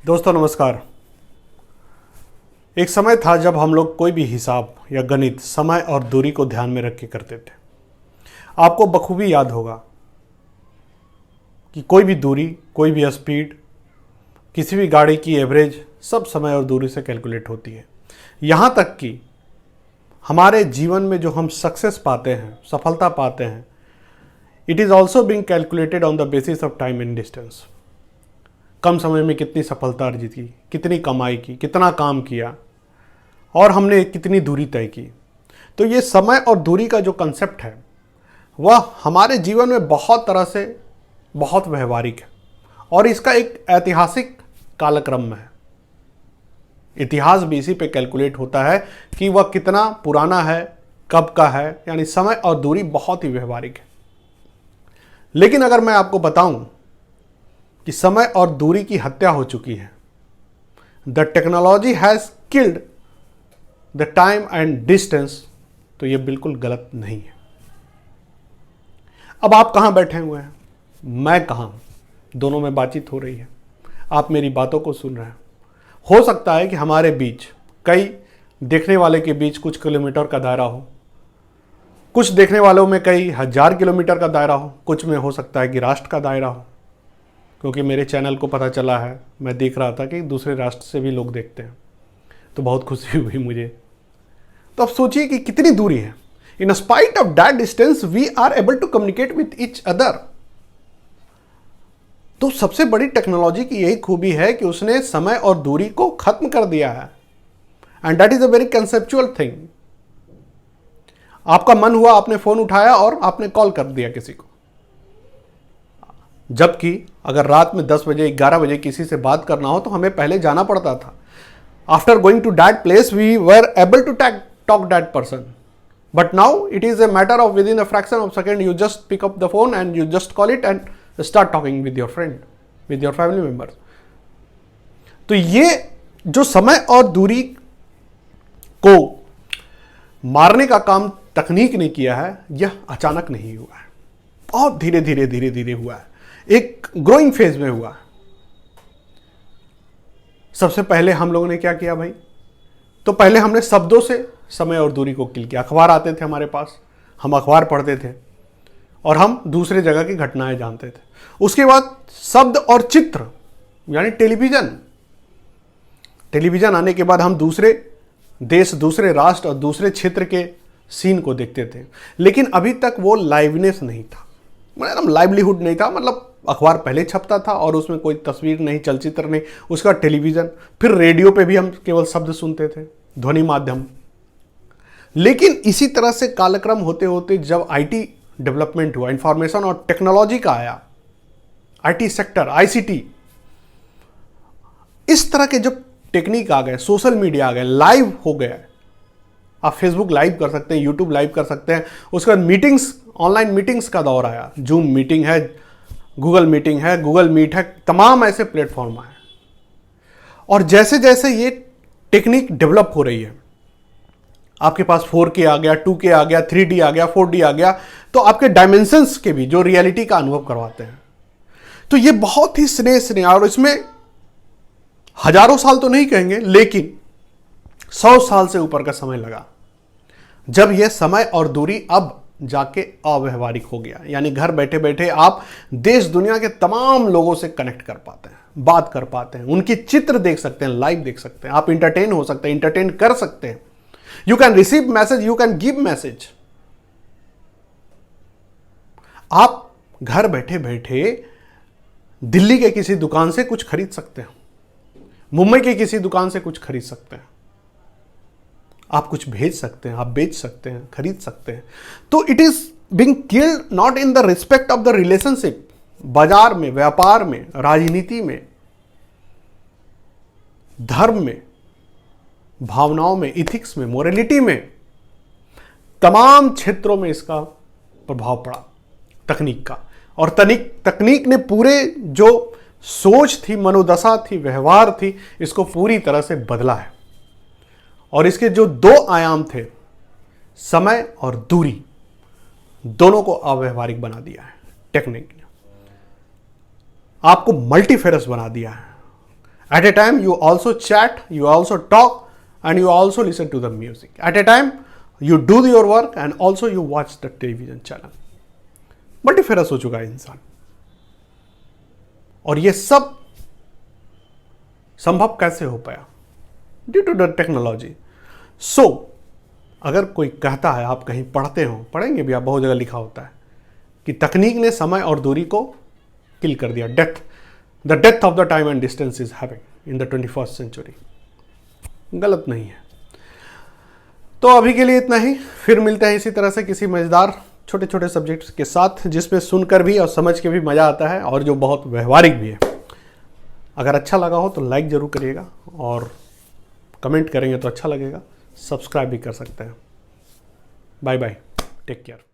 दोस्तों नमस्कार। एक समय था जब हम लोग कोई भी हिसाब या गणित समय और दूरी को ध्यान में रख के करते थे। आपको बखूबी याद होगा कि कोई भी दूरी, कोई भी स्पीड, किसी भी गाड़ी की एवरेज सब समय और दूरी से कैलकुलेट होती है। यहाँ तक कि हमारे जीवन में जो हम सक्सेस पाते हैं, सफलता पाते हैं, it is also being calculated on the basis of time and distance. कम समय में कितनी सफलता अर्जित की, कितनी कमाई की, कितना काम किया और हमने कितनी दूरी तय की। तो ये समय और दूरी का जो कंसेप्ट है वह हमारे जीवन में बहुत तरह से बहुत व्यवहारिक है और इसका एक ऐतिहासिक कालक्रम में है। इतिहास भी इसी पे कैलकुलेट होता है कि वह कितना पुराना है, कब का है, यानी समय और दूरी बहुत ही व्यवहारिक है। लेकिन अगर मैं आपको बताऊं कि समय और दूरी की हत्या हो चुकी है, the technology has killed the time and distance, तो ये बिल्कुल गलत नहीं है। अब आप कहाँ बैठे हुए हैं, मैं कहाँ हूँ, दोनों में बातचीत हो रही है, आप मेरी बातों को सुन रहे हैं। हो सकता है कि हमारे बीच, कई देखने वाले के बीच कुछ किलोमीटर का दायरा हो, कुछ देखने वालों में कई हजार किलोमीटर का दायरा हो, कुछ में हो सकता है कि राष्ट्र का दायरा हो, क्योंकि मेरे चैनल को पता चला है, मैं देख रहा था कि दूसरे राष्ट्र से भी लोग देखते हैं, तो बहुत खुशी हुई मुझे। तो अब सोचिए कि कितनी दूरी है। In spite of that distance we are able to communicate with each other. तो सबसे बड़ी टेक्नोलॉजी की यही खूबी है कि उसने समय और दूरी को खत्म कर दिया है, and that is a very conceptual thing. आपका मन हुआ, आपने फोन उठाया और आपने कॉल कर दिया किसी को, जबकि अगर रात में 10 बजे 11 बजे किसी से बात करना हो तो हमें पहले जाना पड़ता था। After going to that place we were able to talk that person, but now it is a matter of within a fraction of second you just pick up the phone and you just call it and start talking with your friend, with your family members. तो ये जो समय और दूरी को मारने का काम तकनीक ने किया है, यह अचानक नहीं हुआ है, बहुत धीरे धीरे धीरे धीरे हुआ है, एक ग्रोइंग फेज में हुआ। सबसे पहले हम लोगों ने क्या किया भाई, तो पहले हमने शब्दों से समय और दूरी को किल किया। अखबार आते थे हमारे पास, हम अखबार पढ़ते थे और हम दूसरे जगह की घटनाएं जानते थे। उसके बाद शब्द और चित्र, यानी टेलीविजन आने के बाद हम दूसरे देश, दूसरे राष्ट्र और दूसरे क्षेत्र के सीन को देखते थे। लेकिन अभी तक वो लाइवनेस नहीं था, मतलब लाइवलीहुड नहीं था। मतलब अखबार पहले छपता था और उसमें कोई तस्वीर नहीं, चलचित्र नहीं, उसका टेलीविज़न, फिर रेडियो पे भी हम केवल शब्द सुनते थे, ध्वनि माध्यम। लेकिन इसी तरह से कालक्रम होते होते जब आईटी डेवलपमेंट हुआ, इंफॉर्मेशन और टेक्नोलॉजी का आया, आईटी सेक्टर, आईसीटी, इस तरह के जब टेक्निक आ गए, सोशल मीडिया आ गए, लाइव हो गया। आप फेसबुक लाइव कर सकते हैं, यूट्यूब लाइव कर सकते हैं। उसके बाद मीटिंग्स, ऑनलाइन मीटिंग्स का दौर आया, जूम मीटिंग है, गूगल मीटिंग है, गूगल मीट है, तमाम ऐसे प्लेटफॉर्म आए। और जैसे जैसे ये टेक्निक डेवलप हो रही है, आपके पास 4K आ गया, 2K आ गया, 3D आ गया, 4D आ गया, तो आपके डायमेंशंस के भी जो रियलिटी का अनुभव करवाते हैं। तो ये बहुत ही स्नेह और इसमें हजारों साल तो नहीं कहेंगे, लेकिन 100 साल से ऊपर का समय लगा, जब यह समय और दूरी अब जाके अव्यवहारिक हो गया। यानी घर बैठे बैठे आप देश दुनिया के तमाम लोगों से कनेक्ट कर पाते हैं, बात कर पाते हैं, उनकी चित्र देख सकते हैं, लाइव देख सकते हैं, आप इंटरटेन हो सकते हैं, इंटरटेन कर सकते हैं। You can receive message, you can give message. आप घर बैठे बैठे दिल्ली के किसी दुकान से कुछ खरीद सकते हैं, मुंबई के किसी दुकान से कुछ खरीद सकते हैं, आप कुछ भेज सकते हैं, आप बेच सकते हैं, खरीद सकते हैं। तो it is being killed not in the respect of the relationship. बाजार में, व्यापार में, राजनीति में, धर्म में, भावनाओं में, इथिक्स में, मोरालिटी में, तमाम क्षेत्रों में इसका प्रभाव पड़ा तकनीक का। और तकनीक ने पूरे जो सोच थी, मनोदशा थी, व्यवहार थी, इसको पूरी तरह से बदला है। और इसके जो दो आयाम थे, समय और दूरी, दोनों को अव्यवहारिक बना दिया है टेक्निक ने। आपको मल्टीफेरस बना दिया है। At a time, you also chat, you also talk, and you also listen to the music. At a time, you do your work and also you watch the television channel. मल्टीफेरस हो चुका है इंसान, और ये सब संभव कैसे हो पाया? Due to the technology. So अगर कोई कहता है, आप कहीं पढ़ते हो, पढ़ेंगे भी आप, बहुत जगह लिखा होता है कि तकनीक ने समय और दूरी को किल कर दिया. The death of the time and distance is happening in the 21st century. गलत नहीं है. तो अभी के लिए इतना ही. फिर मिलते हैं इसी तरह से किसी मजेदार छोटे छोटे सब्जेक्ट्स के साथ, जिसमें सुनकर भी और समझ के भी मजा आता है और जो बहुत व्यवहारिक भी है. अगर अच्छा लगा हो तो लाइक जरूर करिएगा, और कमेंट करेंगे तो अच्छा लगेगा. सब्सक्राइब भी कर सकते हैं. Bye bye, take care.